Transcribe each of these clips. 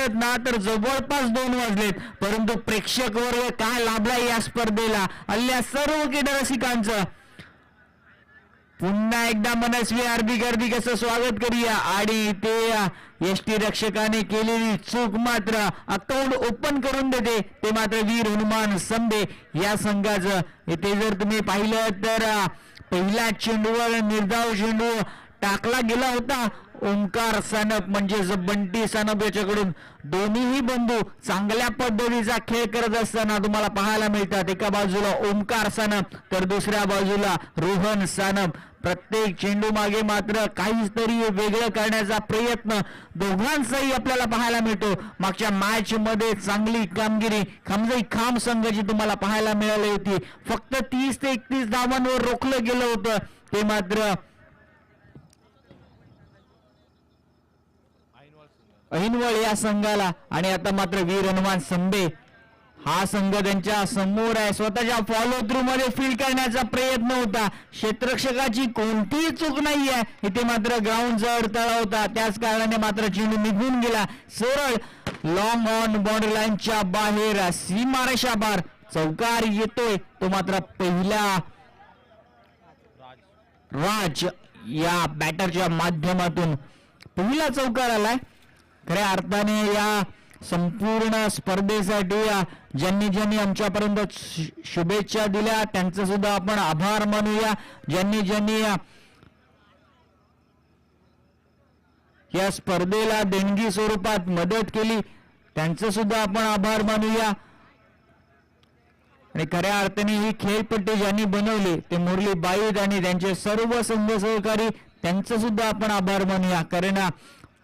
पाहिलं ना तर जवळपास 2 वाजलेत, परंतु प्रेक्षक वर्ग काय लाभला या स्पर्धेला अल्ल्या सर्व क्रीडा रसिकांचं पुन्हा एकदा मनस्वी हार्दिक असं स्वागत करूया. आणि ते एसटी रक्षकाने केलेली चूक मात्र अकाउंट ओपन करून देते ते मात्र वीर हनुमान संबे या संघाचं. इथे जर तुम्ही पाहिलं तर पहिल्या चेंडूवर निर्धाव चेंडू टाकला गेला होता ओंकार सानप म्हणजेच बंटी सानप याच्याकडून. दोन्हीही बंधू चांगल्या पद्धतीचा खेळ करत असताना तुम्हाला पाहायला मिळतात. एका बाजूला ओंकार सानप तर दुसऱ्या बाजूला रोहन सानप. प्रत्येक चेंडू मागे मात्र काहीतरी वेगळं करण्याचा प्रयत्न दोघांचाही आपल्याला पाहायला मिळतो. मागच्या मॅच मध्ये चांगली कामगिरी खमजई खाम संघाची तुम्हाला पाहायला मिळाली होती. फक्त 30 ते 31 धावांवर रोखलं गेलं होतं ते मात्र ऐनवळ या संघाला. आणि आता मात्र वीर हनुमान संबे हा संघ त्यांच्या समोर आहे. स्वतःच्या फॉलो थ्रू मध्ये फील्ड करण्याचा प्रयत्न होता. क्षेत्ररक्षकाची कोणतीही चूक नाहीये. इथे मात्र ग्राउंडचा अडथळा होता, त्याच कारणाने मात्र चेंडू निघून गेला सरळ लॉंग ऑन बाउंड्री लाईनच्या बाहेर. सीमारेषा बार चौकार येतोय तो मात्र पहिल्या राज या बॅटरच्या माध्यमातून पहिला चौकार आलाय. खऱ्या अर्थाने या संपूर्ण स्पर्धेसाठी ज्यांनी ज्यांनी आमच्यापर्यंत शुभेच्छा दिल्या त्यांचं सुद्धा आपण आभार मानूया. ज्यांनी ज्यांनी या स्पर्धेला देणगी स्वरूपात मदत केली त्यांचं सुद्धा आपण आभार मानूया. आणि खऱ्या अर्थाने ही खेळपट्टी ज्यांनी बनवली ते मुरली बाईद आणि त्यांचे सर्व संघ सहकारी त्यांचं सुद्धा आपण आभार मानूया. कारण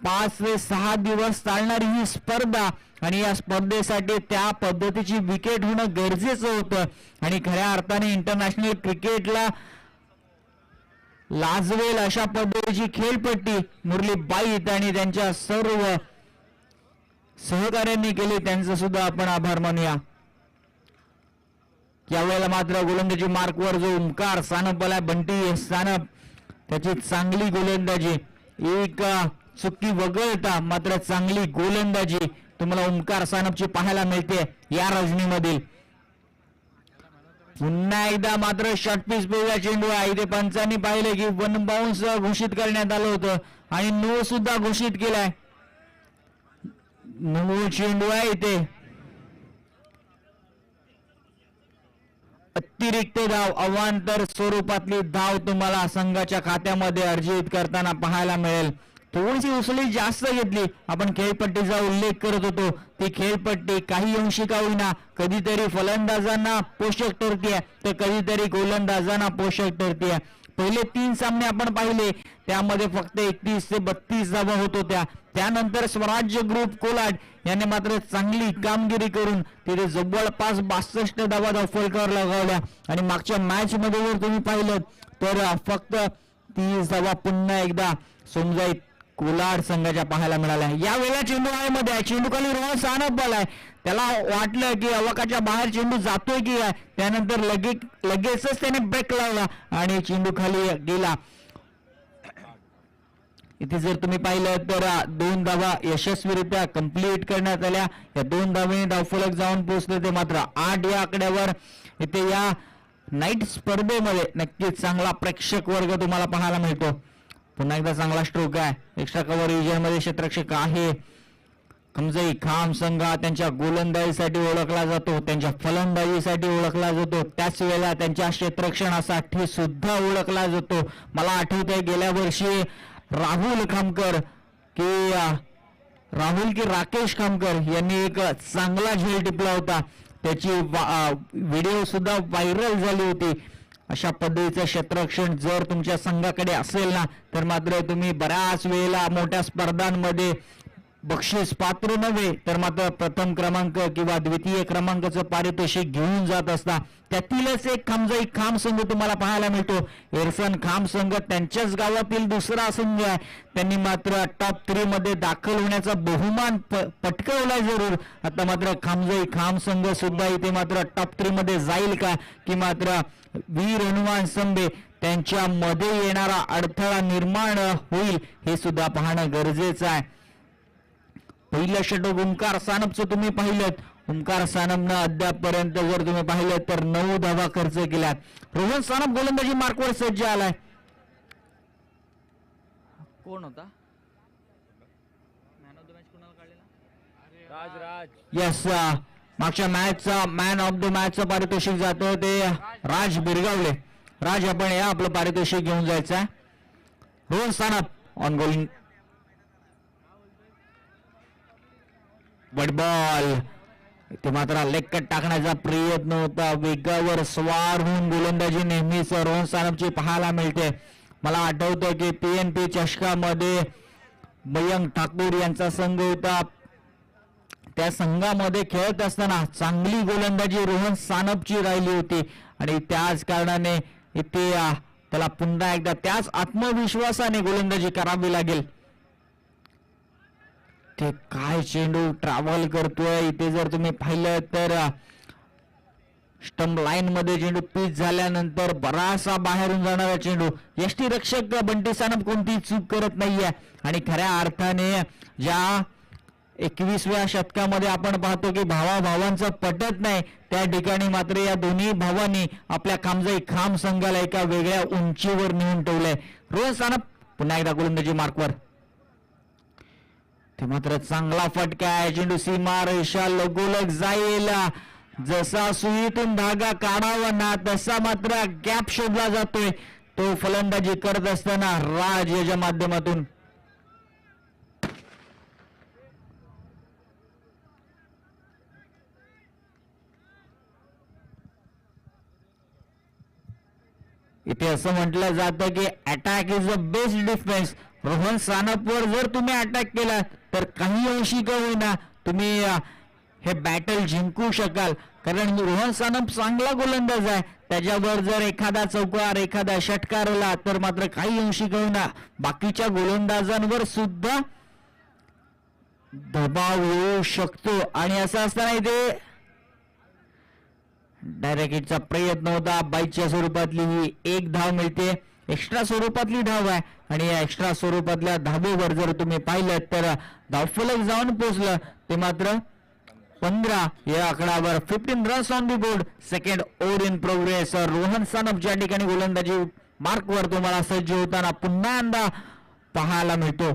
5 ते 6 दिवस चालणारी ही स्पर्धा आणि या स्पर्धेसाठी त्या पद्धतीची विकेट होणं गरजेचं होतं. आणि खऱ्या अर्थाने इंटरनॅशनल क्रिकेटला लाजवेल अशा पद्धतीची खेळपट्टी मुरली बाईत आणि त्यांच्या सर्व सहकार्यांनी केली त्यांचं सुद्धा आपण आभार मानूया. यावेळेला मात्र गोलंदाजी मार्कवर जो ओंकार सानप आला बंटी सानप त्याची चांगली गोलंदाजी. एक चुकी वगळता मात्र चांगली गोलंदाजी तुम्हाला ओंकार सानपची पाहायला मिळते या रजनीमधील. पुन्हा एकदा मात्र शॉर्ट पिच पहिला चेंडू आहे. इथे पंचांनी पाहिले की 1 बाउन्स घोषित करण्यात आलं होतं आणि नो सुद्धा घोषित केलाय. नो चेंडू आहे इथे. अतिरिक्त धाव अवांतर स्वरूपातली धाव तुम्हाला संघाच्या खात्यामध्ये अर्जित करताना पाहायला मिळेल. थोडीशी उसळी जास्त घेतली. आपण खेळपट्टीचा उल्लेख करत होतो. ती खेळपट्टी काही अंशी का होईना कधीतरी फलंदाजांना पोषक ठरते तर कधीतरी गोलंदाजांना पोषक ठरते. पहिले 3 सामने आपण पाहिले त्यामध्ये फक्त 31 ते 32 धावा होत होत्या. त्यानंतर स्वराज्य ग्रुप कोलाड याने मात्र चांगली कामगिरी करून तिथे जवळपास 62 धावा फलकावर लगावल्या. आणि मागच्या मॅच मध्ये जर तुम्ही पाहिलं तर फक्त 30 धावा पुन्हा एकदा सोमजाई कोलाड संघाच्या पाहायला मिळाल्या. यावेळेला चेंडू आहे मध्ये चेंडू खाली रोहन सानप आलाय. त्याला वाटलं की अवकाच्या बाहेर चेंडू जातोय की काय, त्यानंतर लगेचच त्याने ब्रेक लावला आणि चेंडू खाली गेला. इथे जर तुम्ही पाहिलं तर 2 धावा यशस्वीरित्या कंप्लीट करण्यात आल्या. या 2 धावेने धावफलक जाऊन पोहोचले ते मात्र 8 या आकड्यावर. इथे या नाईट स्पर्धेमध्ये नक्कीच चांगला प्रेक्षक वर्ग तुम्हाला पाहायला मिळतो. पुन्हा एकदा चांगला स्ट्रोक आहे. एक्स्ट्रा कव्हर रिजन मध्ये क्षेत्ररक्षक आहे. खमजई खाम संघ त्यांच्या गोलंदाजीसाठी ओळखला जातो, त्यांच्या फलंदाजीसाठी ओळखला जातो, त्याच वेळेला त्यांच्या क्षेत्ररक्षणासाठी सुद्धा ओळखला जातो. मला आठवतंय गेल्या वर्षी राहुल की राकेश खामकर यांनी एक चांगला झेल टिपला होता. त्याची व्हिडिओ सुद्धा व्हायरल झाली होती. अशा पद्धतीचं क्षेत्ररक्षण जर तुमच्या संघाकडे असेल ना तर मात्र तुम्ही बऱ्याच वेळेला मोठ्या स्पर्धांमध्ये बक्षीस पात्र नव्हे तर मात्र प्रथम क्रमांक किंवा द्वितीय क्रमांकाचं पारितोषिक घेऊन जात असता. त्यातीलच एक खमजई खाम संघ तुम्हाला पाहायला मिळतो. एरसन खाम संघ त्यांच्याच गावातील दुसरा संघ आहे. त्यांनी मात्र टॉप 3 मध्ये दाखल होण्याचा बहुमान पटकावला जरूर. आता मात्र खमजई खाम संघ सुद्धा इथे मात्र टॉप 3 मध्ये जाईल का की मात्र वीर हनुमान संबे त्यांच्या मध्ये येणारा अडथळा निर्माण होईल हे सुद्धा पाहणं गरजेचं आहे. पहिलं षटक ओंकार सानपचं तुम्ही पाहिलं. ओंकार सानपनं अद्यापपर्यंत जर तुम्ही पाहिलं तर 9 धावा खर्च केल्यात. रोहन सानप गोलंदाजी मार्कवर सज्ज आलाय. कोण होता मॅन ऑफ द मॅच? कोणाला काढलेला? राज. यस, मागच्या मॅचचा मॅन ऑफ द मॅचचं पारितोषिक जातं ते राज बिरगावले. राज, आपण या आपलं पारितोषिक घेऊन जायचं. रोहन सानप ऑन गोलिंग. बॉल ते मात्र लेग कट टाकण्याचा प्रयत्न होता. वेगावर स्वार होऊन गोलंदाजी नेहमीच रोहन सानपची पाहायला मिळते. मला आठवतं की PNP चषकामध्ये मयंक ठाकूर यांचा संघ होता. त्या संघामध्ये खेळत असताना चांगली गोलंदाजी रोहन सानपची राहिली होती आणि त्याच कारणाने इथे त्याला पुन्हा एकदा त्याच आत्मविश्वासाने गोलंदाजी करावी लागेल. ते काय चेंडू ट्रॅव्हल करतोय. इथे जर तुम्ही पाहिलं तर स्टंप लाईन मध्ये चेंडू पिच झाल्यानंतर बराचसा बाहेरून जाणारा चेंडू. यष्टीरक्षक बंटी सानप कोणतीही चूक करत नाहीये आणि खऱ्या अर्थाने ज्या 21व्या शतकामध्ये आपण पाहतो की भावाभावांचं पटत नाही, त्या ठिकाणी मात्र या दोन्ही भावांनी आपल्या खामजाई खाम संघाला एका वेगळ्या उंचीवर नेऊन ठेवलंय. रोहन सानप पुन्हा एकदा गोलंदाजी मार्कवर. ते मात्र चांगला फटका आहे. चेंडू सीमा रेषा लगोलग जाईल. जसा सुईतून धागा काढावा ना तसा मात्र गॅप शोधला जातोय. तो फलंदाजी करत असताना राज याच्या माध्यमातून. इथे असं म्हटलं जातं की attack is the best defence. Rohan सानपवर जर तुम्ही अटॅक केला तर काही अंशी का होईना तुम्ही हे बॅटल जिंकू शकाल. कारण रोहन सानप चांगला गोलंदाज आहे. त्याच्यावर जर एखादा चौकार एखादा षटकार आला तर मात्र काही अंशी का होईना बाकीच्या गोलंदाजांवर सुद्धा दबाव येऊ शकतो. आणि असं असताना इथे डायरेक्ट हिटचा प्रयत्न होता. बाईच्या स्वरूपातली ही एक धाव मिळते. एक्स्ट्रा स्वरूपातली धाव आहे आणि या एक्स्ट्रा स्वरूपातल्या धावेवर जर तुम्ही पाहिलं तर धावफलक जाऊन पोहोचलं ते मात्र 15 या आकड्यावर. 15 runs on the board. Second over in progress. Rohan Sanap ज्या ठिकाणी गोलंदाजी मार्कवर तुम्हाला सज्ज होताना पुन्हा पाहायला मिळतो.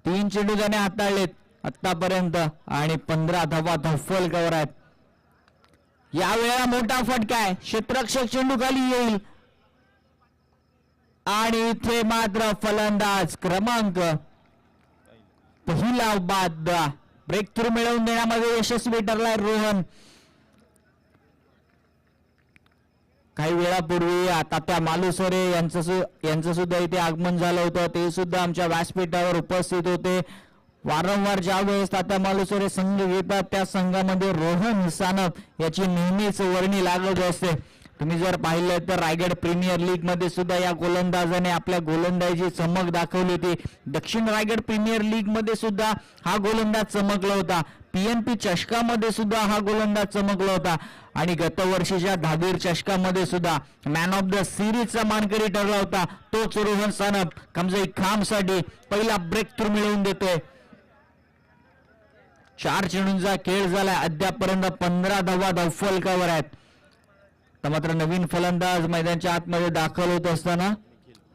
3 चेंडू त्याने हाताळलेत आतापर्यंत आणि 15 धावा धावफलकावर आहेत. यावेळेला मोठा फटका आहे. क्षेत्ररक्षक चेंडू खाली येईल आणि इथे मात्र फलंदाज क्रमांक पहिला बाद ब्रेक थ्रू मिळवून देण्यामध्ये यशस्वी ठरलाय रोहन. काही वेळापूर्वी तात्या मालुसरे यांचं सुद्धा इथे आगमन झालं होतं. ते सुद्धा आमच्या व्यासपीठावर उपस्थित होते. वारंवार ज्या वेळेस तात्या मालुसरे संघ घेतात त्या संघामध्ये रोहन सानप याची नेहमीच वर्णी लागत असते. तुम्ही जर पाहिलं तर रायगड प्रीमियर लीग मध्ये सुद्धा या गोलंदाजाने आपल्या गोलंदाजीची चमक दाखवली होती. दक्षिण रायगड प्रीमियर लीग मध्ये सुद्धा हा गोलंदाज चमकला होता. PNP चषकामध्ये सुद्धा हा गोलंदाज चमकला होता आणि गतवर्षीच्या धाबीर चषकामध्ये सुद्धा मॅन ऑफ द सिरीजचा मानकरी ठरला होता. तोच रोहन सानप कमजई खामसाठी पहिला ब्रेक थ्रू मिळवून देतोय. 4 चेंडूंचा खेळ झालाय. अद्यापर्यंत 15 धावा धावफलकावर आहेत. तर मात्र नवीन फलंदाज मैदानाच्या आतमध्ये दाखल होत असताना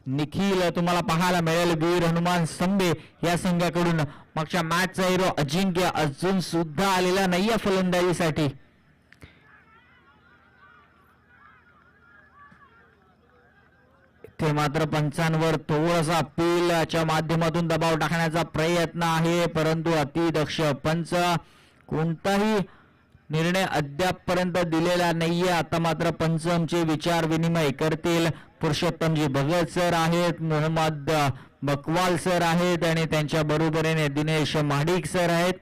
निखिल तुम्हाला पाहायला मिळेल. वीर हनुमान संबे या संघाकडून. मागच्या मॅचचा हिरो अजिंक्य अजून सुद्धा आलेला नाहीये फलंदाजीसाठी. ते मात्र पंचांवर थोडासा अपीलच्या माध्यमातून दबाव टाकण्याचा प्रयत्न आहे, परंतु अतिदक्ष पंच कोणताही निर्णय अद्यापपर्यंत दिलेला नाहीये. आता मात्र पंच आमचे विचार विनिमय करतील. पुरुषोत्तमजी भगत सर आहेत, मोहम्मद बकवाल सर आहेत आणि त्यांच्या बरोबरीने दिनेश महाडिक सर आहेत,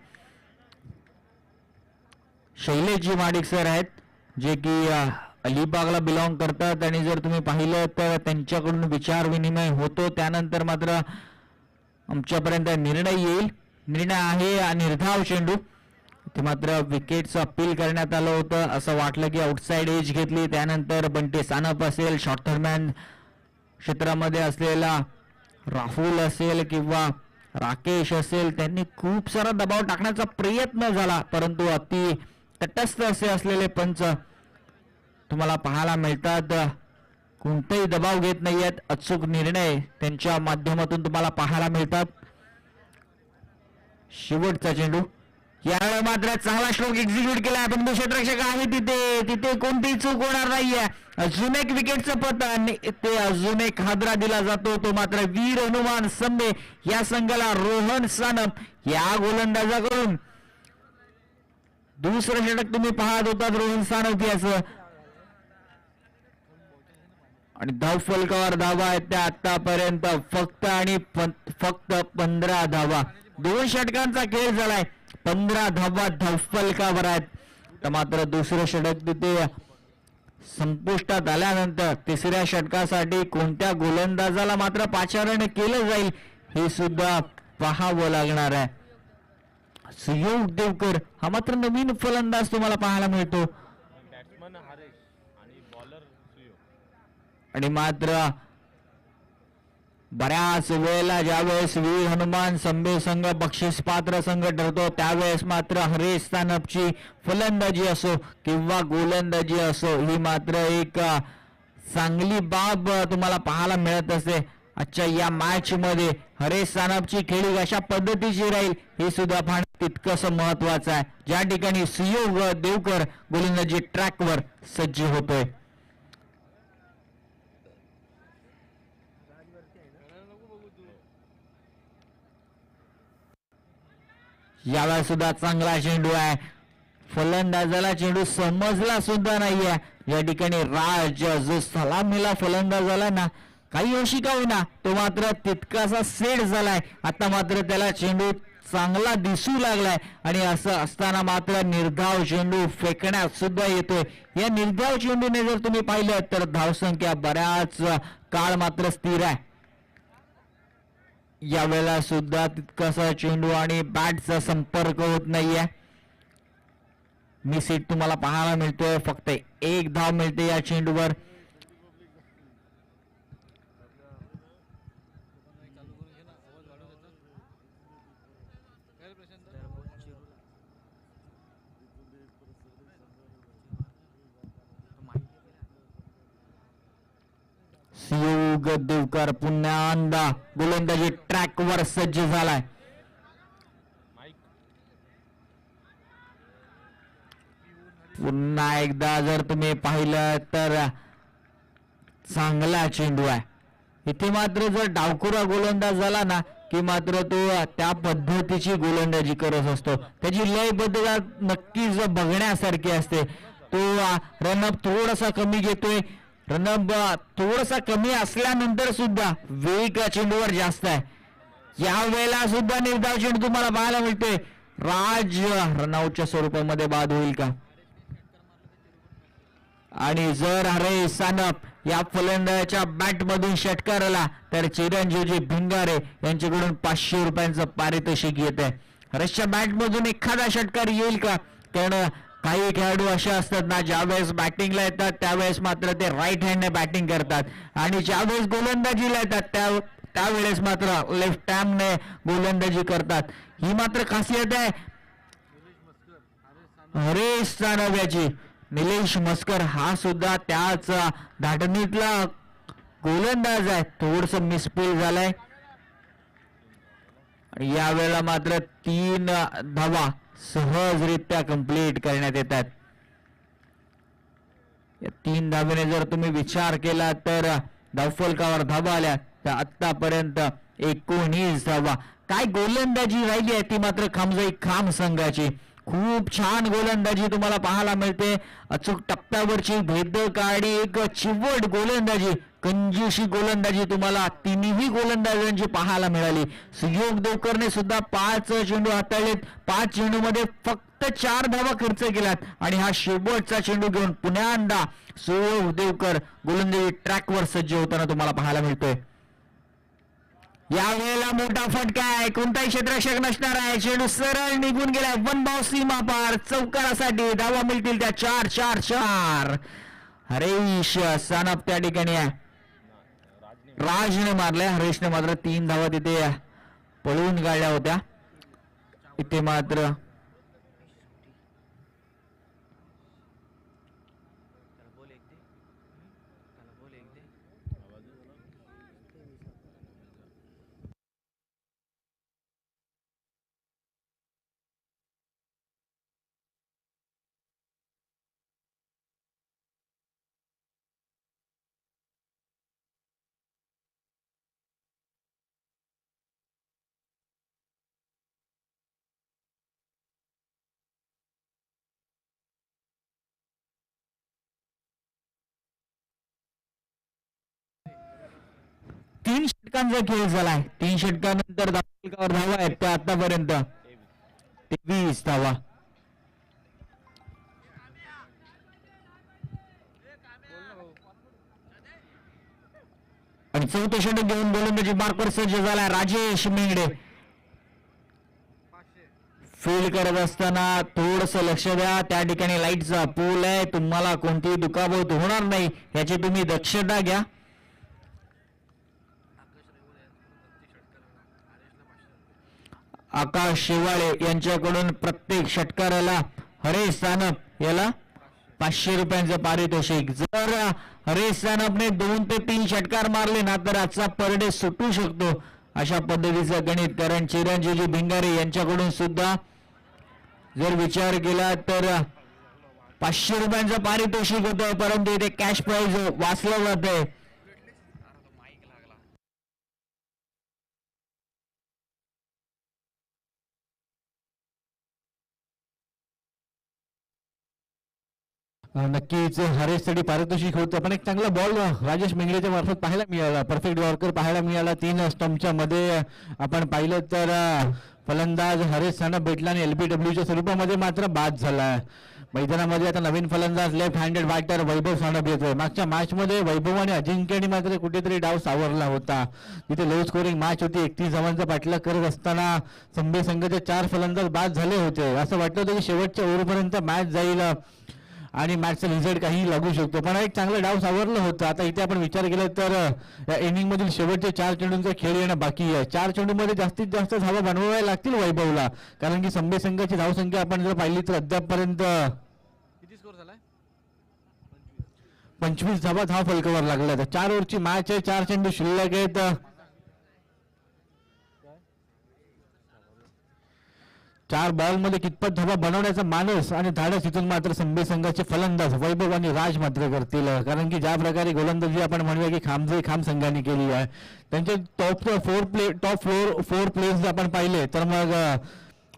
शैलेशजी महाडिक सर आहेत, जे की अलिबागला बिलॉंग करतात. आणि जर तुम्ही पाहिलं तर त्यांच्याकडून विचार विनिमय होतो. त्यानंतर मात्र आमच्यापर्यंत निर्णय येईल. निर्णय आहे निर्धाव चेंडू. ते मात्र विकेटचं अपील करण्यात आलं होतं. असं वाटलं की आउटसाइड एज घेतली. त्यानंतर बंटी सानप असेल, शॉर्ट थर्डमॅन क्षेत्रामध्ये असलेला राहुल असेल किंवा राकेश असेल त्यांनी खूप सारा दबाव टाकण्याचा प्रयत्न झाला, परंतु अति तटस्थ असे असलेले पंच तुम्हाला पाहायला मिळतात. कोणतेही दबाव घेत नाहीयेत, अचूक निर्णय त्यांच्या माध्यमातून तुम्हाला पाहायला मिळतात. शेवटचा चेंडू यावेळी मात्र चांगला स्ट्रोक एक्झिक्यूट केला, पण क्षेत्ररक्षक आहे तिथे कोणतीही चूक होणार नाहीये. अजून एक विकेटचं पतन, ते अजून एक हादरा दिला जातो, तो मात्र वीर हनुमान संबे या संघाला रोहन सानप या गोलंदाजाकडून. दुसरं षटक तुम्ही पाहत होतात रोहन सानप याचं, आणि धाव फलकावर धावा आहेत त्या आतापर्यंत फक्त आणि फक्त 15 धावा. 2 षटकांचा खेळ झालाय, 15 धावा धाव फलकावर आहेत. तर मात्र दुसरं षटक तिथे संपुष्टात आल्यानंतर तिसऱ्या षटकासाठी कोणत्या गोलंदाजाला मात्र पाचारण केलं जाईल हे सुद्धा पाहावं लागणार आहे. सुयोग देवकर हा मात्र नवीन फलंदाज तुम्हाला पाहायला मिळतो, आणि मात्र बऱ्याच वेळेला ज्यावेळेस वीर हनुमान संबे संघ बक्षीस पात्र संघ ठरतो त्यावेळेस मात्र हरेश सानपची फलंदाजी असो किंवा गोलंदाजी असो ही मात्र एक चांगली बाब तुम्हाला पाहायला मिळत असते. आजच्या या मॅच मध्ये हरेश सानपची खेळी अशा पद्धतीची राहील हे सुद्धा पाहणं तितकंच महत्वाचं आहे. ज्या ठिकाणी सुयोग देवकर गोलंदाजी ट्रॅकवर सज्ज होतोय. यावेळेस सुद्धा चांगला चेंडू आहे, फलंदाजाला चेंडू समजला सुद्धा नाहीये. या ठिकाणी राज जो सलामीला फलंदाजाला ना काही अंशी का होईना तो मात्र तितकासा सेट झालाय. आता मात्र त्याला चेंडू चांगला दिसू लागलाय, आणि असं असताना मात्र निर्धाव चेंडू फेकण्यात सुद्धा येतोय. या निर्धाव चेंडूने जर तुम्ही पाहिलं तर धावसंख्या बऱ्याच काळ मात्र स्थिर आहे. यावेळेला सुद्धा तितकासा चेंडू आणि बॅटचा संपर्क होत नाहीये. मिस हिट तुम्हाला पाहायला मिळतोय, फक्त 1 धाव मिळते या चेंडूवर. सुयोग देवकर पुन्हा गोलंदाजी ट्रॅक वर सज्ज झालाय. पुन्हा एकदा जर तुम्ही पाहिलं तर चांगला चेंडू आहे. इथे मात्र जर डावखुरा गोलंदाज झाला ना की मात्र तो त्या पद्धतीची गोलंदाजी करत असतो. त्याची लयबद्धता नक्कीच बघण्यासारखी असते. तो रनअप थोडासा कमी घेतोय, रनअप थोडासा कमी असल्यानंतर सुद्धा वेग चेंडूवर जास्त आहे. या वेळेला सुद्धा निर्धाव चेंडू तुम्हाला पाहायला मिळते. राज रनआउटच्या स्वरूपामध्ये बाद होईल का? आणि जर हरेश सानप या फलंदाजाच्या बॅट मधून षटकार आला तर चिरंजीवजी भिंगारे यांच्याकडून 500 रुपयांचं पारितोषिक येत आहे. हरेशच्या बॅट मधून एखादा षटकार येईल का? कारण काही खेळाडू असे असतात ना, ज्यावेळेस बॅटिंगला येतात त्यावेळेस मात्र ते राईट हँडने बॅटिंग करतात, आणि ज्यावेळेस गोलंदाजीला येतात त्यावेळेस मात्र लेफ्ट हँडने गोलंदाजी करतात. ही मात्र खासियत आहे हरेश सानप याची. निलेश मस्कर हा सुद्धा त्याच धाटणीतला गोलंदाज आहे. थोडस मिसफील झालाय. यावेळेला मात्र 3 धावा सहजरित्या कंप्लीट करण्यात येतात. या 3 धावेने जर तुम्ही विचार केला तर धावफलकावर धावा आल्या तर आतापर्यंत 19 धावा. काय गोलंदाजी राहिली आहे ती मात्र खामजाई खाम संघाची. खूप छान गोलंदाजी तुम्हाला पाहायला मिळते. अचूक टप्प्यावरची भेदकाळी एक चिवट गोलंदाजी, कंजूशी गोलंदाजी तुम्हाला तिन्ही गोलंदाजांची पाहायला मिळाली. सुयोग देवकरने सुद्धा 5 चेंडू हाताळलेत. 5 चेंडूमध्ये फक्त 4 धावा खर्च केल्यात, आणि हा शेवटचा चेंडू घेऊन पुन्हा सुयोग देवकर गोलंदाजी ट्रॅकवर सज्ज होताना तुम्हाला पाहायला मिळतोय. या वेळेला मोठा फटका आहे, कोणताही क्षेत्ररक्षक नसणार आहे. चेंडू सरळ निघून गेलाय, 1 धाव सीमा पार. चौकारासाठी धावा मिळतील त्या 4-4-4. हरेश सानप त्या ठिकाणी आहे. राजने मारलाय, हरेशने मात्र 3 धावा तिथे पळवून गाड्या होत्या. इथे मात्र तीन षटकांचा खेळ झालाय. 3 षटकानंतर धावा आहेत त्या आतापर्यंत 23 धावा. आणि चौथे षटक घेऊन गोलंदाजी मार्कवर सज्ज झालाय राजेश मेंगडे. फील्ड करत असताना थोडस लक्ष द्या. त्या ठिकाणी लाईटचा पूल आहे. तुम्हाला कोणतीही दुखापत होणार नाही याची तुम्ही दक्षता घ्या. आकाश शेवाळे यांच्याकडून प्रत्येक षटकाराला हरेश सानप याला 500 रुपयांचं पारितोषिक. जर हरेश सानपने 2 ते 3 षटकार मारले ना तर आजचा पर डे सुटू शकतो. अशा पद्धतीचं गणित. कारण चिरंजीवी भिंगारे यांच्याकडून सुद्धा जर विचार केला तर 500 रुपयांचं पारितोषिक होतं, परंतु इथे कॅश प्राइज वाचलं जात आहे. नक्कीच हरेशसाठी पारितोषिक होतं, पण एक चांगला बॉल राजेश मेंगडेच्या मार्फत पाहायला मिळाला. परफेक्ट यॉर्कर पाहायला मिळाला. 3 स्टंपच्या मध्ये आपण पाहिलं तर फलंदाज हरेश सानप भेटला आणि LBWच्या स्वरूपामध्ये मात्र बाद झाला. मैदानामध्ये आता नवीन फलंदाज लेफ्ट हँडेड बॅटर वैभव सानप येतोय. मागच्या मॅचमध्ये वैभव आणि अजिंक्यने मात्र कुठेतरी डाव सावरला होता. तिथे लो स्कोरिंग मॅच होती. 31 धावांचा पाठलाग करत असताना संभे संघाचे 4 फलंदाज बाद झाले होते. असं वाटलं होतं की शेवटच्या ओव्हरपर्यंत मॅच जाईल आणि मॅचचा रिझल्ट काही लागू शकतो, पण एक चांगला डाव सावरलं होतं. आता इथे आपण विचार केला तर या इनिंगमधील शेवटचे 4 चेंडूंचा खेळ येणं बाकी आहे. 4 चेंडूमध्ये जास्तीत जास्त धावा बनवाव्या लागतील वैभवला, कारण की संभे संघाची धावसंख्या आपण जर पाहिली तर अद्यापपर्यंत किती स्कोर झालाय? 25 धावा फलकावर लागल्या. 4 ओव्हरची मॅच आहे. 4 चेंडू शिल्लक आहेत. 4 बॉलमध्ये कितपत धावा बनवण्याचा मानस आणि धाडस इथून मात्र संभे संघाचे फलंदाज वैभव आणि राज मात्र करतील, कारण की ज्या प्रकारे गोलंदाजी आपण म्हणूया की खाम संघाने केली आहे. त्यांचे टॉप 4 प्लेस आपण पाहिले तर मग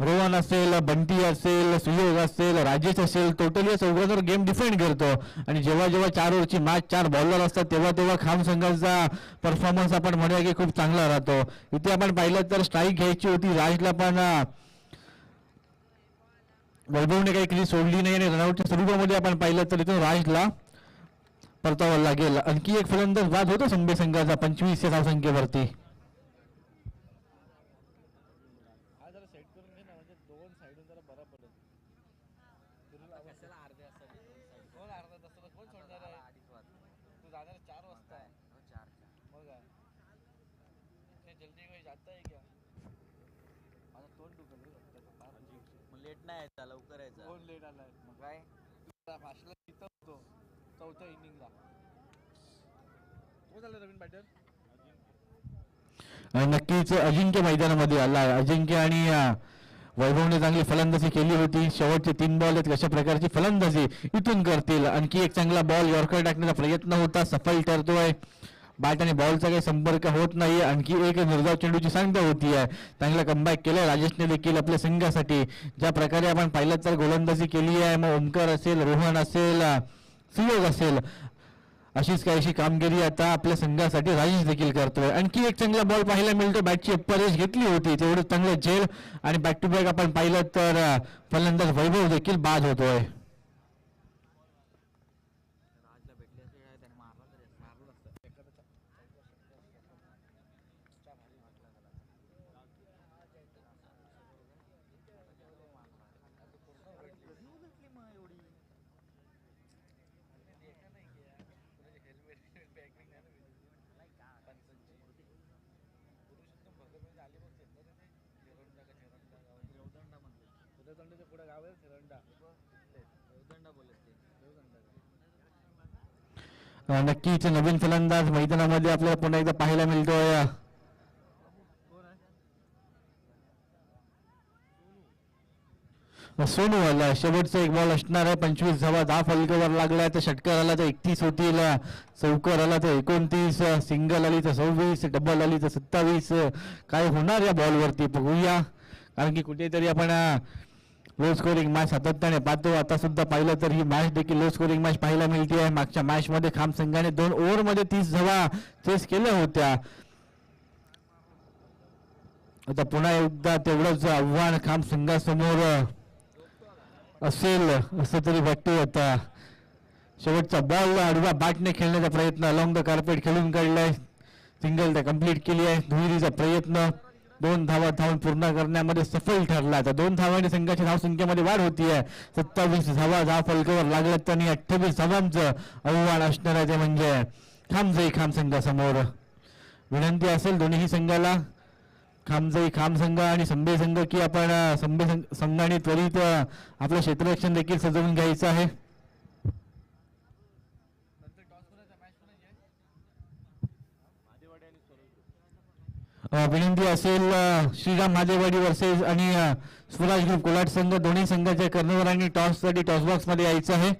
रोहन असेल, बंटी असेल, सुयोग असेल, राजेश असेल, टोटली या चौघांवर गेम डिफेंड करतो. आणि जेव्हा 4 ओव्हरची मॅच 4 बॉलर असतात तेव्हा खाम संघाचा परफॉर्मन्स आपण म्हणूया की खूप चांगला राहतो. इथे आपण पाहिलं तर स्ट्राईक घ्यायची होती राजला, पण वैभवने काही क्रीज सोडली नाही आणि रनआउटच्या स्वरूपामध्ये आपण पाहिलं तर इथून राजला परतावा लागेल. आणखी एक फलंदाज बाद होतो संभे संघाचा 25 या धावसंख्येवरती. लेट नाही यायचा, लवकर यायचा. कोण लेट आलाय? मग काय फास्टला तिथं होतो चौथ्या इनिंगला. कोण झालं नवीन बॅटर? नक्कीच अजिंक्य मैदानामध्ये आला. अजिंक्य आणि वैभवने चांगली फलंदाजी केली होती. शेवटचे 3 बॉल आहेत, कशा प्रकारची फलंदाजी इथून करतील. आणखी एक चांगला बॉल यॉर्कर टाकण्याचा प्रयत्न होता, सफल ठरतोय. बॅट आणि बॉलचा काही संपर्क होत नाही. आणखी एक निर्धाव चेंडूची संख्या होती आहे. चांगला कमबॅक केलं राजेशने देखील आपल्या संघासाठी. ज्या प्रकारे आपण पाहिलं तर गोलंदाजी केली आहे, मग ओमकार असेल, रोहन असेल, सुयोग असेल, अशीच काहीशी कामगिरी आता आपल्या संघासाठी राजेश देखील करतोय. आणखी एक चांगला बॉल पाहायला मिळतो. बॅटची अप्पर एज घेतली होती, तेवढं चांगलं झेल आणि बॅक टू बॅक आपण पाहिलं तर फलंदाज वैभव देखील बाद होतोय. नक्कीच नवीन फलंदाज मैदानामध्ये आपल्याला पुन्हा एकदा पाहायला मिळतोय. सोनू आला, शेवटचा एक बॉल असणार आहे. 25 धावा, 10 फलकावर लागलाय. तर षटकार आला तर 31 होतील, चौकार आला तर 29, सिंगल आली तर 26, डबल आली तर 27. काय होणार या बॉलवरती बघूया, कारण की कुठेतरी आपण लो स्कोरिंग मॅच सातत्याने पाहतो. आता सुद्धा पाहिलं तर ही मॅच देखील लो स्कोरिंग मॅच पाहायला मिळते आहे. मागच्या मॅच मध्ये खाम संघाने 2 ओव्हरमध्ये 30 धावा चेस केल्या होत्या. आता पुन्हा एकदा तेवढंच आव्हान खाम संघासमोर असेल असं तरी वाटतं. आता शेवटचा बॉल आडवा बॅटने खेळण्याचा प्रयत्न अलॉंग द कार्पेट खेळून काढलाय. सिंगल तर कंप्लीट केली आहे. दुहेरीचा प्रयत्न 2 धावा धावून पूर्ण करण्यामध्ये सफल ठरला. तर 2 धावांनी संघाच्या धावसंख्येमध्ये वाढ होती आहे. 27 धावा 10 फलकावर लागल्यात त्यांनी 28 धावांचं आव्हान असणार आहे. ते म्हणजे खामजाई खाम संघासमोर. विनंती असेल दोन्ही संघाला, खामजाई खाम संघ आणि संभे संघ, की आपण संभे संघाने त्वरित आपलं क्षेत्ररक्षण देखील सजवून घ्यायचं आहे. विनंती असेल श्रीराम महादेवाडी वर्सेस आणि स्वराज ग्रुप कोलाड संघ, दोन्ही संघाच्या कर्णधारांनी टॉससाठी टॉस बॉक्स मध्ये यायचं आहे.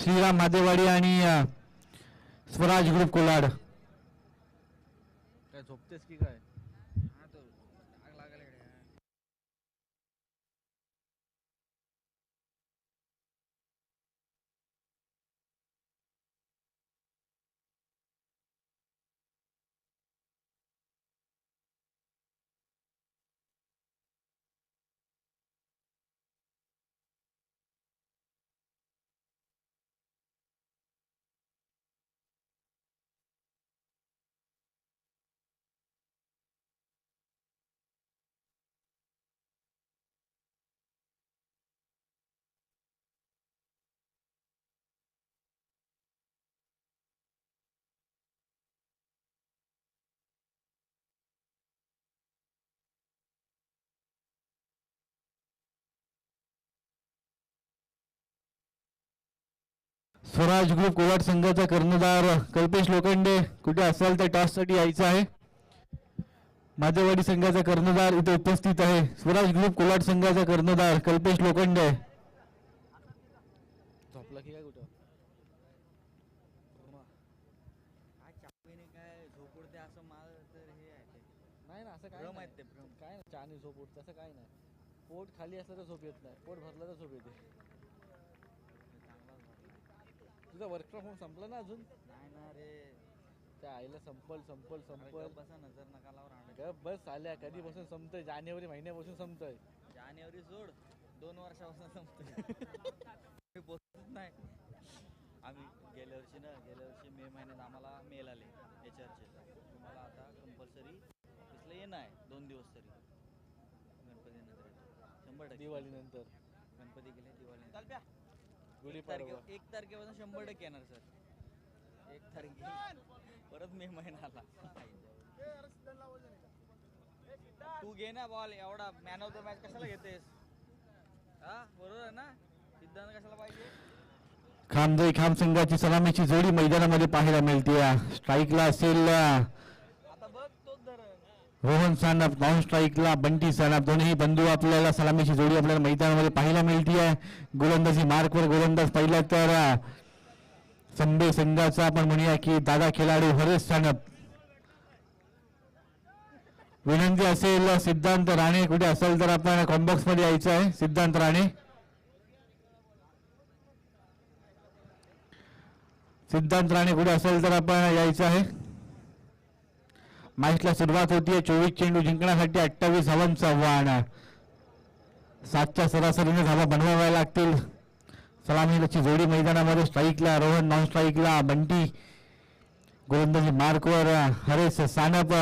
श्रीराम महादेवाडी आणि स्वराज ग्रुप कोलाड. काय झोपतेस की काय? स्वराज ग्रुप कोलाड संघाचा कर्णधार कल्पेश लोखंडे, कुठे असाल तर टॉस साठी यायचं आहे. मादेवाडी संघाचा कर्णधार इथे उपस्थित आहे. स्वराज ग्रुप कोलाड संघाचा कर्णधार कल्पेश लोखंडे. झोपला की काय कुठं? काय झोप उडते असं माल तर हे आहे ते. नाही ना, असं काय भ्रम आहे ते भ्रम. काय ना चानी झोप उडते असं काय नाही. पोट खाली असलं तर झोप येत नाही, पोट भरलं तर झोप येते. तुझा वर्क फ्रॉम होम संपला ना अजून? नाही ना रे, त्या आईला संपल संपल संपल. बसा नजर नका लावून राहणार. बस आल्या कधीपासून संपतंय? जानेवारी महिन्यापासून संपतंय. जानेवारी सोड, 2 वर्षापासून संपतंय. मी बोलतच नाही. आम्ही गेल्या वर्षी मे महिन्यात आम्हाला मेल आले HRचे, तुम्हाला आता कंपल्सरी ऑफिसला येणं आहे 2 दिवस तरी. गणपती नंतर 100%. दिवाळी नंतर गणपती गेले, दिवाळी नंतर गुढीपाडवा 1 तारखेपासून 100% येणार सर. 1 तारखे परत मे महिना आला. तू घे ना बॉल, एवढा मॅन ऑफ द मॅच कशाला घेतेस? हा बरोबर आहे ना, सिद्धांत कशाला पाहिजे? खामजाई खाम संघाची सलामीची जोडी मैदानामध्ये पाहायला मिळते. स्ट्राईकला असेल आता बघ तोच धरण. रोहन सानप, नॉन स्ट्राईकला बंटी सानप. दोन्ही बंधू आपल्याला सलामीची जोडी आपल्याला मैदानामध्ये पाहायला मिळते आहे. गोलंदाजी मार्कवर गोलंदाज पाहिला तर संभे संघाचा आपण म्हणूया की दादा खेळाडू हरेश सानप. विनंती असेल सिद्धांत राणे, कुठे असेल तर आपण कॉम्बॉक्स मध्ये यायचं आहे. सिद्धांत राणे, सिद्धांत राणे कुठे असेल तर आपण यायचं आहे. मॅचला सुरुवात होतीये. 24 चेंडू जिंकण्यासाठी 28 धावांचं आव्हान. 7च्या सरासरीने धावा बनवाव्या लागतील. सलामीची जोडी मैदानामध्ये स्ट्राईकला रोहन, नॉन स्ट्राईकला बंटी, गोलंदाजी मार्कवर हरेश सानप.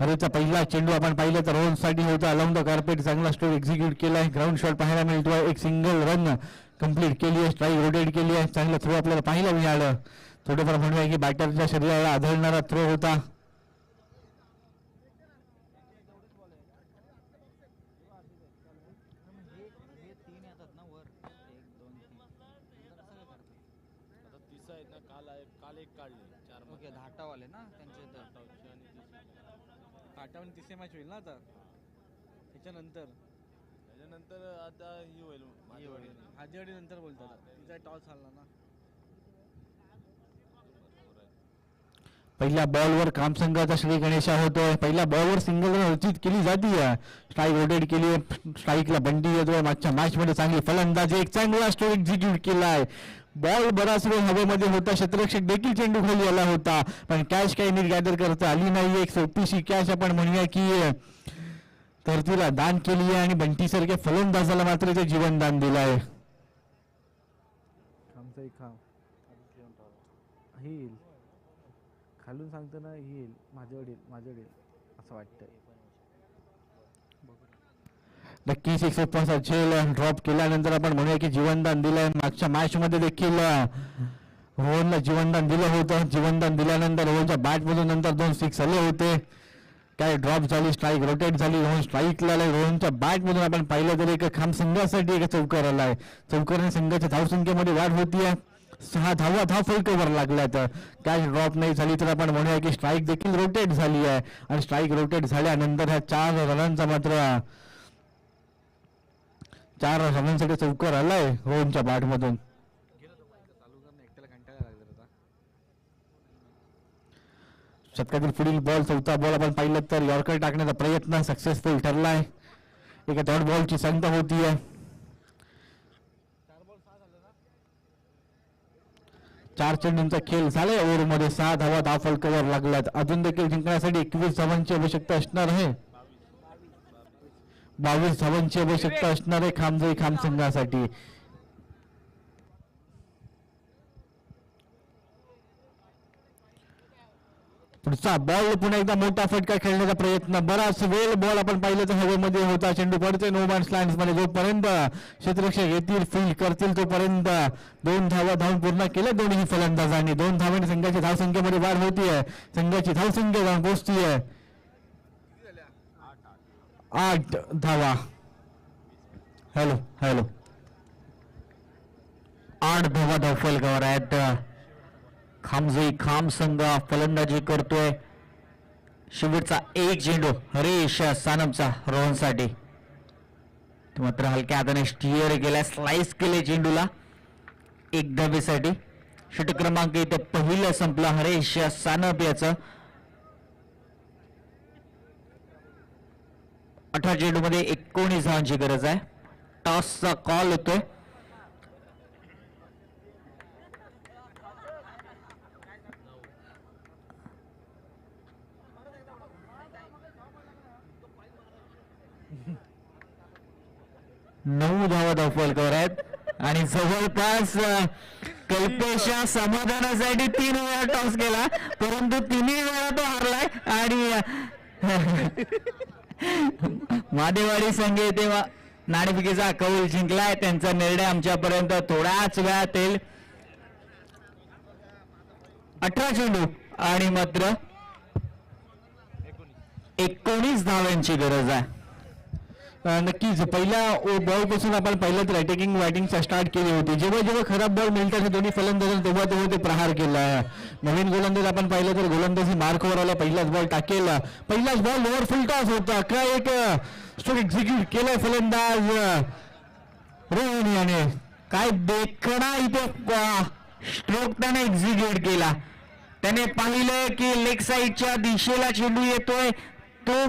हरेचा पहिला चेंडू आपण पाहिलं तर रोहन साठी होता. अलॉंग द कार्पेट चांगला स्ट्रोक एक्झिक्यूट केलाय. ग्राउंड शॉट पाहायला मिळतोय. एक सिंगल रन कंप्लीट केली आहे. स्ट्राईक रोटेट केली आहे. चांगलं थ्रो आपल्याला पाहायला मिळालं. थोडंफार म्हणूया की बॅटरच्या शरीराला आढळणारा थ्रो होता. आता तिसं आहेत ना, काल एक काढले 4 ओके धाटावाले ना त्यांचे इथं. काटावून तिसरी मॅच होईल ना आता त्याच्यानंतर आता ही होईल हाजीवाडी नंतर बोलतात. तिचा टॉस झाला ना. पहिल्या बॉलवर काम संघाचा श्री गणेशा होतोय. पहिल्या बॉलवर सिंगल रचित केली जाते. स्ट्राईक रोटेट केली, स्ट्राईकला बंडी येतोय. मागच्या मॅच मध्ये चांगली फलंदाजी, एक चांगला स्ट्रोक एक्झिक्यूट केलाय. बॉल बराच वेळ हवेमध्ये होता, क्षेत्ररक्षक देखील चेंडू खाली आला होता, पण कॅच काही नीट गॅदर करता आली नाही. एक सोपीशी कॅच आपण म्हणूया की धरतीला दान केली आहे आणि बंटी सारख्या फलंदाजाला मात्र ते जीवनदान दिलं आहे. खामचा एक खाम येईल खालून सांगतो ना, येईल माझ्याकडे असं वाटतंय. नक्कीच एक सोपा झेल ड्रॉप केल्यानंतर आपण म्हणूया की जीवनदान दिलंय. मागच्या मॅच मध्ये देखील रोहनला जीवनदान दिलं होतं. जीवनदान दिल्यानंतर रोहनच्या बॅट मधून नंतर 2 सिक्स आले होते. काय ड्रॉप झाली, स्ट्राईक रोटेट झाली, रोहन स्ट्राईकला आलाय. रोहनच्या बॅट मधून आपण पाहिलं तर एक खाम संघासाठी एक चौकार आलाय. चौकाराने संघाच्या धावसंख्येमध्ये वाढ होतीये. 6 धाव फलकावर लागल्यात. कॅच ड्रॉप नाही झाली तर आपण म्हणूया की स्ट्राईक देखील रोटेट झाली आहे आणि स्ट्राईक रोटेट झाल्यानंतर ह्या 4 रनांचा मात्र 4 रनांसाठी चौकार आलाय रोहनच्या बॅट मधून. शतकातील पुढील बॉल, चौथा बॉल आपण पाहिलं तर यॉर्कर टाकण्याचा प्रयत्न सक्सेसफुल ठरलाय. एका डॉट बॉलची संख्या होतीये. 4 चेंडूंचा खेळ झालाय. ओव्हरमध्ये 6 धावा धाव फलकावर लागल्यात. अजून देखील जिंकण्यासाठी 21 धावांची आवश्यकता असणार आहे. 22 धावांची आवश्यकता असणार आहे खाम संघासाठी. पुढचा बॉल पुन्हा एकदा मोठा फटका खेळण्याचा प्रयत्न. बराच वेळ बॉल आपण पाहिलं तर हवेमध्ये होता. चेंडू पडते नो मॅन्स लँड मध्ये. जोपर्यंत क्षेत्ररक्षक येतील फील्ड करतील तोपर्यंत 2 धावा धावून पूर्ण केल्या दोन्ही फलंदाजांनी. 2 धावांनी संघाची धावसंख्येमध्ये वाढ होतीये. संघाची धावसंख्या जाऊन पोहोचतीये 8 धावा. हॅलो 8 धावा धाव फलकावर आहेत. खाम संघ फलंदाजी करतोय. शेवटचा एक चेंडू हरेश सानपचा रोहनसाठी. मात्र हलक्या हाताने स्टिअर केला, स्लाइस केले चेंडूला 1 धावेसाठी. षटक क्रमांक इथं पहिलं संपलं हरेश सानप याचं. 18 चेंडू मध्ये 19 धावांची गरज आहे. टॉसचा कॉल होतोय. नऊ धावा धाव फलकावर आहेत आणि जवळपास कल्पेशा समाधानासाठी 3 वेळा टॉस केला, परंतु 3ही वेळा तो हारलाय आणि मादेवाडी संघ तेव्हा नाणेफेकीचा कौल जिंकलाय. त्यांचा निर्णय आमच्यापर्यंत थोड्याच वेळात येईल. 18 चेंडू आणि मात्र 19 धावांची गरज आहे. नक्कीच पहिल्या बॉल पासून आपण पाहिलं तर अटॅकिंग बॅटिंग स्टार्ट केली होती. जेव्हा खराब बॉल मिळतात दोन्ही फलंदाजांनी तेव्हा ते प्रहार केला. नवीन गोलंदाज आपण पाहिलं तर गोलंदाजी मार्कवर आला. पहिलाच बॉल टाकेल. पहिलाच बॉल ओव्हर फुल टॉस होता. काय एक स्ट्रोक एक्झिक्यूट केलाय फलंदाज रोहन याने. काय देखणा इथे स्ट्रोक त्याने एक्झिक्यूट केला. त्याने पाहिलं की लेग साईडच्या दिशेला चेंडू येतोय, तो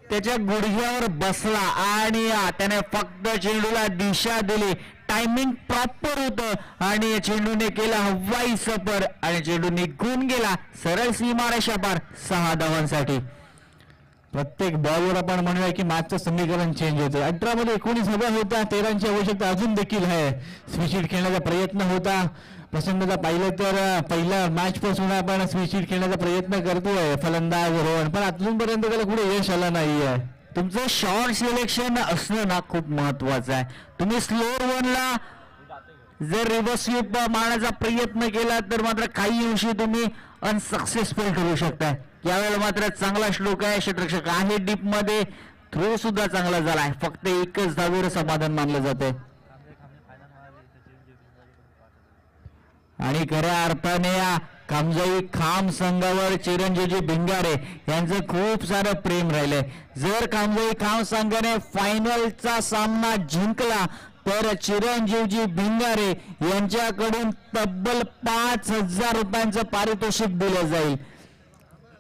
त्याच्या गुडघ्यावर बसला आणि त्याने फक्त चेंडूला दिशा दिली. टायमिंग प्रॉपर होतं आणि चेंडूने केला हवाई सफर आणि चेंडू निघून गेला सरळ सीमारेषा पार 6 धावांसाठी. प्रत्येक बॉलवर आपण म्हणूया की मॅचचं समीकरण चेंज होतं. 18 मध्ये 19 हव्या होत्या. 13ची आवश्यकता अजून देखील आहे. स्विच खेळण्याचा प्रयत्न होता. प्रसंगाला पाहिलं तर पहिल्या मॅच पासून आपण स्विच खेळण्याचा प्रयत्न करतोय फलंदाज रोहन, पण अजूनपर्यंत त्याला कुठे यश आलं नाहीये. तुमचं शॉर्ट सिलेक्शन असणं ना खूप महत्वाचं आहे. तुम्ही स्लो 1ला जर रिव्हर्स स्वीप मारण्याचा प्रयत्न केला तर मात्र काही अंशी तुम्ही अनसक्सेसफुल ठरू शकताय. यावेळेला मात्र चांगला श्लोक आहे, षटरक्षक आहे डीप मध्ये, थ्रो सुद्धा चांगला झालाय, फक्त एकच धावेवर समाधान मानलं जाते. आणि खऱ्या अर्थाने या कामजाई खाम संघावर चिरंजीवजी भिंगारे यांचं खूप सारं प्रेम राहिलंय. जर कामजाई खाम संघाने फायनलचा सामना जिंकला तर चिरंजीवजी भिंगारे यांच्याकडून तब्बल 5,000 रुपयांचं पारितोषिक दिलं जाईल.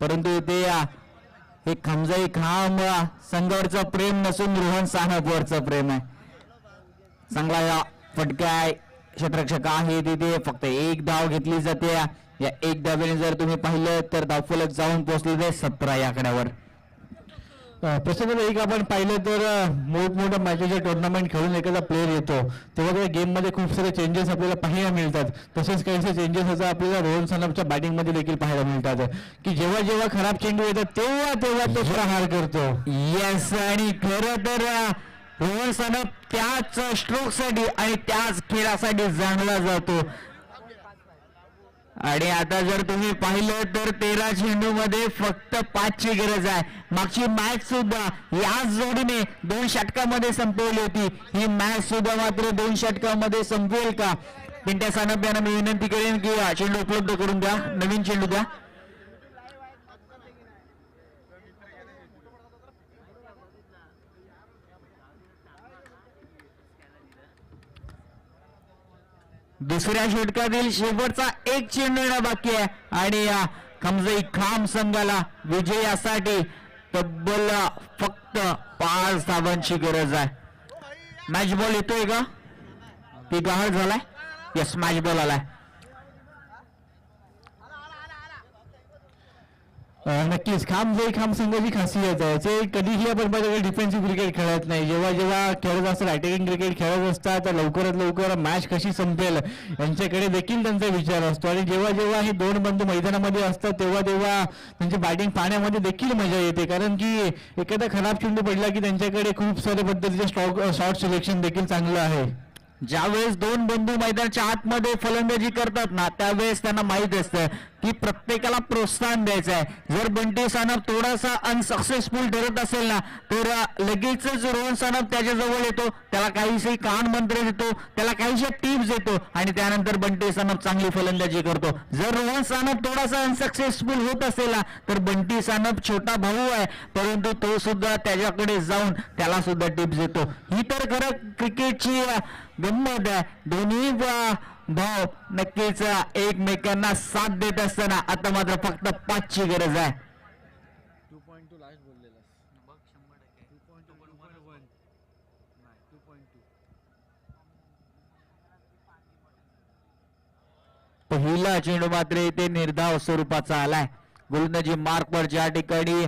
परंतु इथे हे कामजाई खाम संघावरचं प्रेम नसून रोहन सानपवरचं प्रेम आहे. चांगला फटका आहे, षटरक्षक आहे तिथे, फक्त एक धाव घेतली जाते. या एक धावेने जर तुम्ही पाहिलं तर धावफलक जाऊन पोहोचलेले 17 या आकड्यावर. प्रसंग एक आपण पाहिलं तर मोठमोठ्या मॅचेसचे टुर्नामेंट खेळून एखादा प्लेअर येतो तेव्हा त्या गेममध्ये खूप सारे चेंजेस आपल्याला पाहायला मिळतात. तसेच काहीसे चेंजेस आता आपल्याला रोहन सानपच्या बॅटिंगमध्ये देखील पाहायला मिळतात की जेव्हा जेव्हा खराब चेंडू येतात तेव्हा तेव्हा तो प्रहार करतो. येस, आणि खरं तर रोहन सानप त्याच स्ट्रोकसाठी आणि त्याच खेळासाठी जाणला जातो. आणि आता जर तुम्ही पाहिलं तर 13 चेंडू मध्ये फक्त 5 ची गरज आहे. मागची मॅच सुद्धा याच जोडीने 2 षटकामध्ये संपवली होती. ही मॅच सुद्धा मात्र 2 षटकामध्ये संपवेल का? पिंट्या सानप यांना मी विनंती करेन की चेंडू उपलब्ध करून द्या, नवीन चेंडू द्या. दुसऱ्या षटकातील शेवटचा एक चेंडू येणं बाकी आहे आणि या कामजाई खाम संघाला विजयासाठी तब्बल फक्त 5 धावांची गरज आहे. मॅच बॉल येतोय का? ती गहाळ झालाय. यस, मॅच बॉल आलाय. नक्कीच खाम संघाची खासियत आहे ते कधीही आपण बघा डिफेन्सिव्ह क्रिकेट खेळत नाही. जेव्हा जेव्हा खेळत असतात अटॅकिंग क्रिकेट खेळत असतात तर लवकरात लवकर मॅच कशी संपेल यांच्याकडे देखील त्यांचा विचार असतो. आणि जेव्हा जेव्हा हे 2 बंधू मैदानामध्ये असतात तेव्हा तेव्हा त्यांची बॅटिंग पाहण्यामध्ये देखील मजा येते, कारण की एखादा खराब चेंडू पडला की त्यांच्याकडे खूप साऱ्या पद्धतीचे शॉर्ट सिलेक्शन देखील चांगलं आहे. ज्यावेळेस 2 बंधू मैदानाच्या आतमध्ये फलंदाजी करतात ना त्यावेळेस त्यांना माहित असतं की प्रत्येकाला प्रोत्साहन द्यायचं आहे. जर बंटी सानप थोडासा अनसक्सेसफुल ठरत असेल ना तर लगेचच रोहन सानप त्याच्याजवळ येतो, त्याला काहीशी कान मंत्र देतो, त्याला काहीशा टिप्स देतो आणि त्यानंतर बंटी सानप चांगली फलंदाजी करतो. जर रोहन सानप थोडासा अनसक्सेसफुल होत असेल ना तर बंटी सानप छोटा भाऊ आहे, परंतु तो सुद्धा त्याच्याकडे जाऊन त्याला सुद्धा टिप्स देतो. ही तर खरं क्रिकेटची गंमत आहे. दोन्ही भाव नक्कीच एकमेकांना साथ देत असताना आता मात्र फक्त 5 ची गरज आहे. 2.2 लास्ट बोललेला बघ 100% 2.1 नाही 2.2. पहिला चेंडू मात्र इथे निर्धाव स्वरूपाचा आलाय. गोलंदाजी मार्कवर ज्या ठिकाणी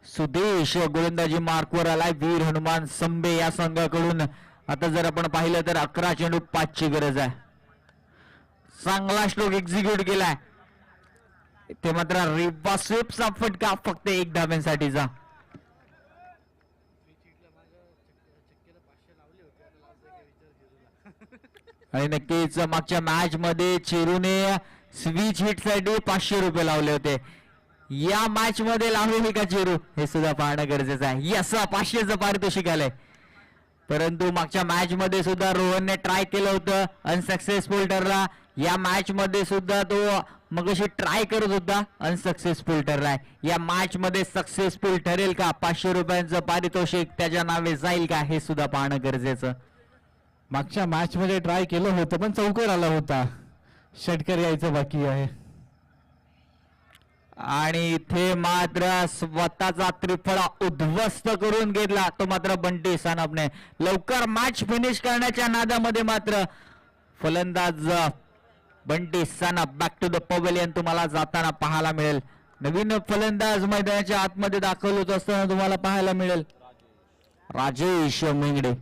सुदेश गोलंदाजी मार्कवर आलाय वीर हनुमान संबे या संघाकडून. आता जर आपण पाहिलं तर 11 चेंडू 5 ची गरज आहे. चांगला स्ट्रोक एक्झिक्यूट केलाय ते मात्र रिव्हर्स स्वीपचा फटका फक्त 1 धाव्यांसाठीचा. आणि नक्कीच मागच्या मॅच मध्ये चिरूने स्विच हिट साठी 500 रुपये लावले होते. या मॅच मध्ये लावलेली का चिरू हे सुद्धा पाहणं गरजेचं आहे. यस, 500चं पारितोषिक आलंय. परंतु मागच्या मॅच मध्ये सुद्धा रोहनने ट्राय केलं होतं, अनसक्सेसफुल ठरला. या मॅच मध्ये सुद्धा तो मगाशी ट्राय करत होता, अनसक्सेसफुल ठरलाय. या मॅच मध्ये सक्सेसफुल ठरेल का? 500 रुपयांचं पारितोषिक त्याच्या नावे जाईल का हे सुद्धा पाहणं गरजेचं. मागच्या मॅच मध्ये ट्राय केलं होतं पण चौकार आला होता, षटकार यायचं बाकी आहे. आणि इथे मात्र स्वतःचा त्रिफळा उद्ध्वस्त करून घेतला तो मात्र बंटी सानपने. लवकर मॅच फिनिश करण्याच्या नादामध्ये मात्र फलंदाज Bunty Sanap back to the pavilion तुम्हाला जाताना पाहायला मिळेल. नवीन फलंदाज मैदानाच्या आतमध्ये दाखल होत असताना तुम्हाला पाहायला मिळेल राजेश मेंगडे.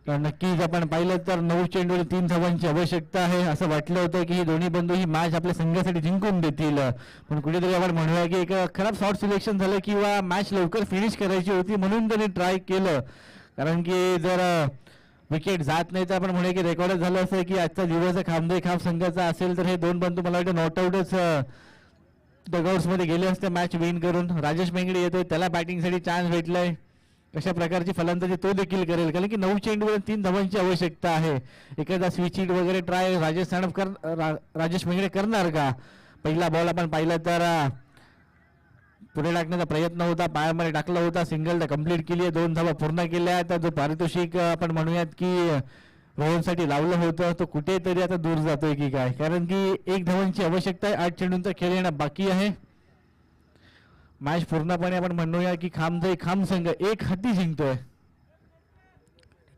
नक्कीच आपण पाहिलं तर 9 चेंडूवर 3 धावांची आवश्यकता आहे. असं वाटलं होतं की ही दोन्ही बंधू ही मॅच आपल्या संघासाठी जिंकून देतील, पण कुठेतरी आपण म्हणूया की एक खराब शॉर्ट सिलेक्शन झालं किंवा मॅच लवकर फिनिश करायची होती म्हणून त्यांनी ट्राय केलं. कारण की जर विकेट जात नाही तर आपण म्हणूया की रेकॉर्डच झालं असं की आजचा दिवस खामदे खाम संघाचा असेल तर हे दोन बंधू मला वाटतं नॉटआउटच डगआउट्स मध्ये गेले असते मॅच विन करून. राजेश मेंगडे येतोय, त्याला बॅटिंगसाठी चान्स भेटलाय. कशा प्रकारची फलंदाजी तो देखील करेल, कारण की 9 चेंडूवर 3 धावांची आवश्यकता आहे. एखादा स्विच हिट वगैरे ट्राय राजेश मेंगडे करणार का? पहिला बॉल आपण पाहिला तर पुढे टाकण्याचा प्रयत्न होता, पायामध्ये टाकला होता, सिंगल कंप्लीट केली आहे, 2 धावा पूर्ण केल्या. तर जो पारितोषिक आपण म्हणूयात की रोहनसाठी लावलं होतं तो कुठेतरी आता दूर जातोय की काय, कारण की 1 धावांची आवश्यकता आहे. 8 चेंडूंचा खेळ येणं बाकी आहे. मॅच पूर्णपणे आपण म्हणूया की खाम संघ एक हाती जिंकतोय.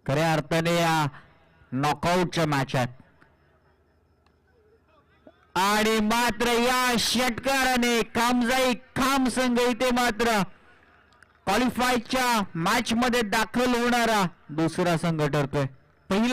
खऱ्या अर्थाने या नॉकआउटच्या मॅचात आणि मात्र या षटकाराने खाम संघ इथे मात्र क्वालिफायच्या मॅच मध्ये दाखल होणारा दुसरा संघ ठरतोय.